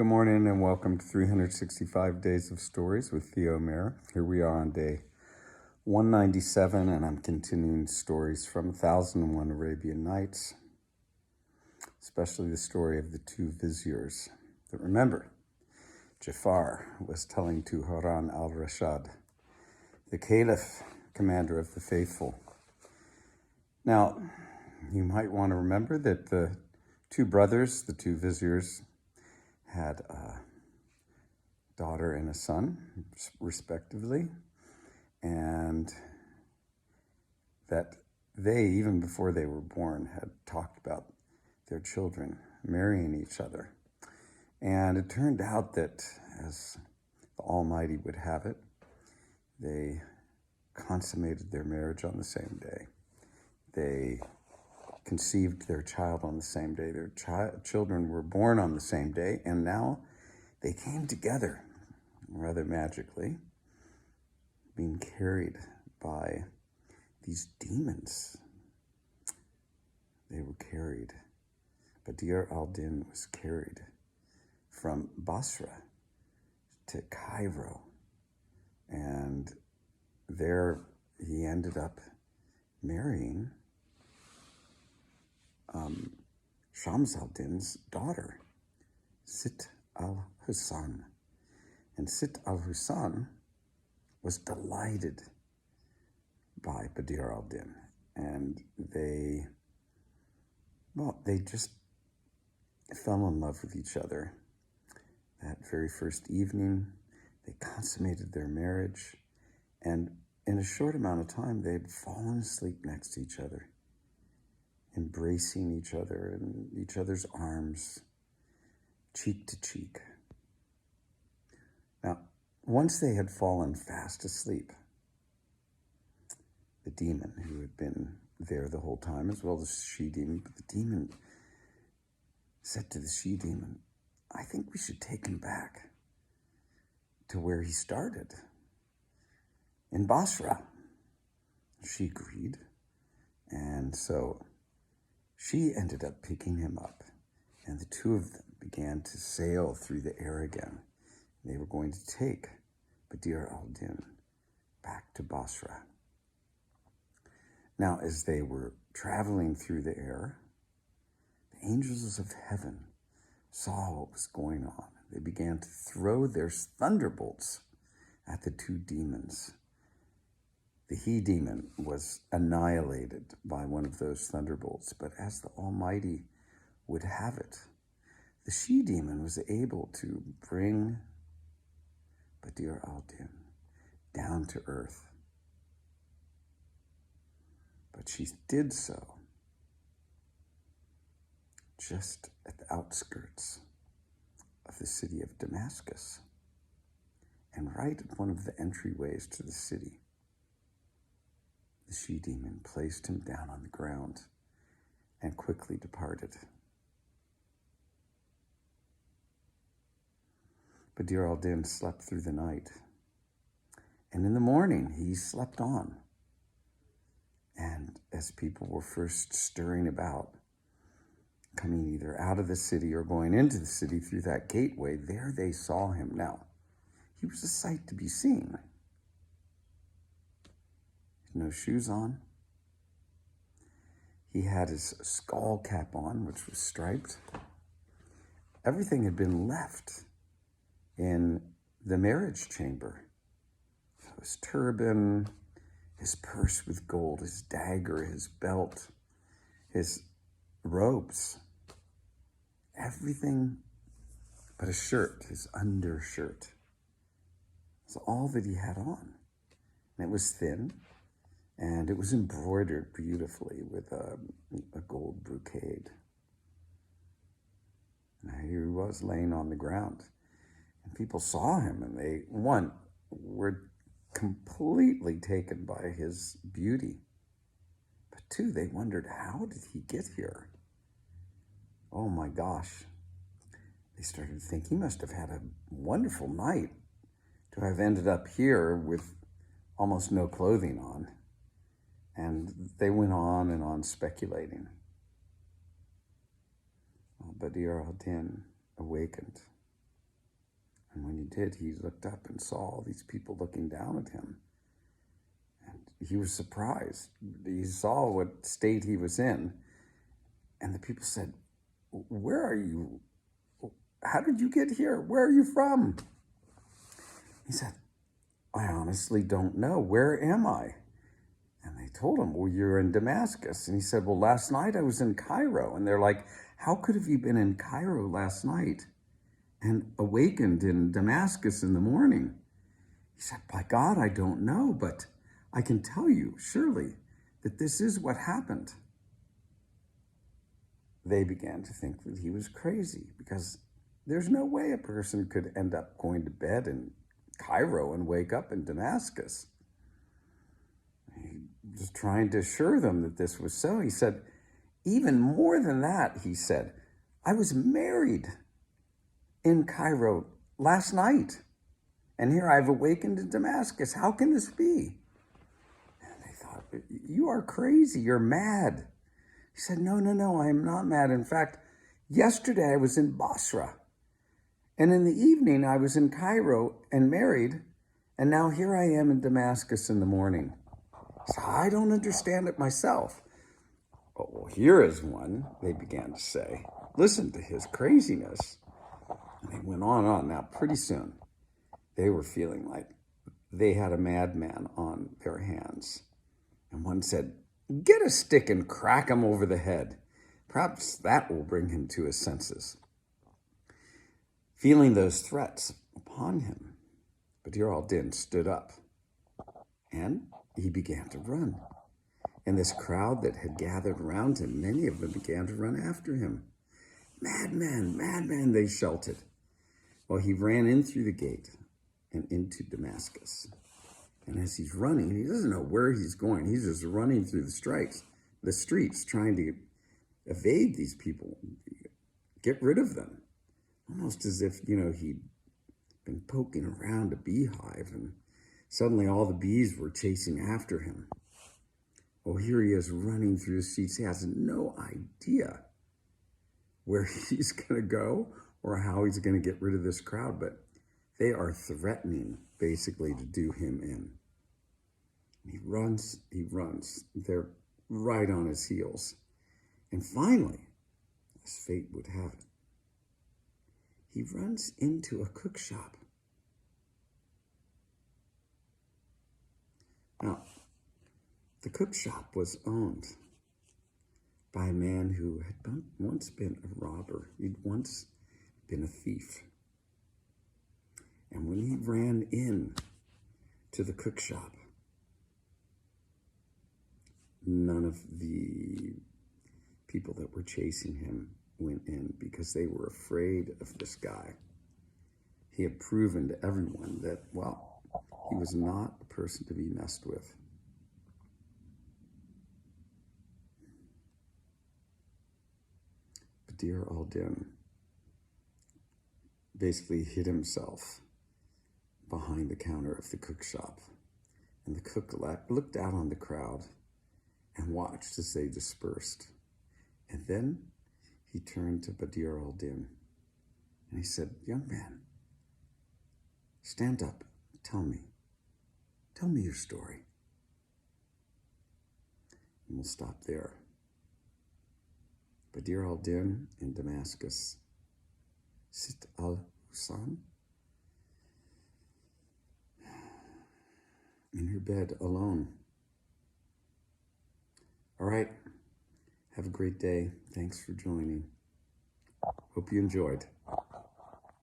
Good morning and welcome to 365 Days of Stories with Theo Mayer. Here we are on day 197 and I'm continuing stories from 1001 Arabian Nights, especially the story of the two Viziers. But remember, Jafar was telling to Harun al-Rashid, the Caliph, commander of the faithful. Now, you might want to remember that the two brothers, the two Viziers, had a daughter and a son, respectively, and that they, even before they were born, had talked about their children marrying each other. And it turned out that, as the Almighty would have it, they consummated their marriage on the same day. They conceived their child on the same day. Their children were born on the same day, and now they came together rather magically, being carried by these demons. They were carried. Badr al-Din was carried from Basra to Cairo, and there he ended up marrying Shams al-Din's daughter, Sit al-Husan. And Sit al-Husan was delighted by Badr al-Din. And they just fell in love with each other. That very first evening, they consummated their marriage. And in a short amount of time, they had fallen asleep next to each other, embracing each other in each other's arms, cheek to cheek. Now, once they had fallen fast asleep, the demon, who had been there the whole time, as well as the she-demon, but the demon said to the she-demon, I think we should take him back to where he started, in Basra. She agreed, and so she ended up picking him up, and the two of them began to sail through the air again. They were going to take Badr al-Din back to Basra. Now, as they were traveling through the air, the angels of heaven saw what was going on. They began to throw their thunderbolts at the two demons. The he-demon was annihilated by one of those thunderbolts, but as the Almighty would have it, the she-demon was able to bring Badr al-Din down to earth. But she did so just at the outskirts of the city of Damascus, and right at one of the entryways to the city. The she-demon placed him down on the ground and quickly departed. Badr al-Din slept through the night, and in the morning he slept on. And as people were first stirring about, coming either out of the city or going into the city through that gateway, there they saw him. Now, he was a sight to be seen. No shoes on. He had his skull cap on, which was striped. Everything had been left in the marriage chamber. So his turban, his purse with gold, his dagger, his belt, his robes, everything but a shirt, his undershirt. It's all that he had on. And it was thin, and it was embroidered beautifully with a gold brocade. And here he was laying on the ground. And people saw him, and they, one, were completely taken by his beauty. But two, they wondered, how did he get here? Oh my gosh. They started to think he must have had a wonderful night to have ended up here with almost no clothing on. And they went on and on speculating. Well, Badr al-Din awakened did, he looked up and saw all these people looking down at him. And he was surprised. He saw what state he was in. And the people said, "Where are you? How did you get here? Where are you from?" He said, "I honestly don't know. Where am I?" And they told him, "Well, you're in Damascus." And he said, "Well, last night I was in Cairo." And they're like, "How could have you been in Cairo last night and awakened in Damascus in the morning?" He said, "By God, I don't know, but I can tell you surely that this is what happened." They began to think that he was crazy, because there's no way a person could end up going to bed in Cairo and wake up in Damascus. He was trying to assure them that this was so. He said, "Even more than that," he said, "I was married in Cairo last night, and here I've awakened in Damascus. How can this be?" And they thought, "You are crazy. You're mad." He said, No, I am not mad. In fact, yesterday I was in Basra, and in the evening I was in Cairo and married, and now here I am in Damascus in the morning. So I don't understand it myself. "Oh, well, here is one," they began to say. "Listen to his craziness." And they went on. Now, pretty soon, they were feeling like they had a madman on their hands. And one said, "Get a stick and crack him over the head. Perhaps that will bring him to his senses." Feeling those threats upon him, Badr al-Din stood up, and he began to run. And this crowd that had gathered around him, many of them began to run after him. "Madman, madman," they shouted. Well, he ran in through the gate and into Damascus. And as he's running, he doesn't know where he's going. He's just running through the streets, trying to evade these people, get rid of them. Almost as if, he'd been poking around a beehive, and suddenly all the bees were chasing after him. Well, here he is running through the streets. He has no idea where he's going to go or how he's going to get rid of this crowd, but they are threatening, basically, to do him in. He runs. They're right on his heels. And finally, as fate would have it, he runs into a cook shop. Now, the cook shop was owned by a man who had once been a robber. He'd once been a thief. And when he ran in to the cook shop, none of the people that were chasing him went in, because they were afraid of this guy. He had proven to everyone that, well, he was not a person to be messed with. Badr al-Din basically hid himself behind the counter of the cook shop. And the cook looked out on the crowd and watched as they dispersed. And then he turned to Badr al-Din and he said, "Young man, stand up, tell me your story." And we'll stop there. Badr al-Din in Damascus, Sit al-Husan, in her bed alone. All right. Have a great day. Thanks for joining. Hope you enjoyed.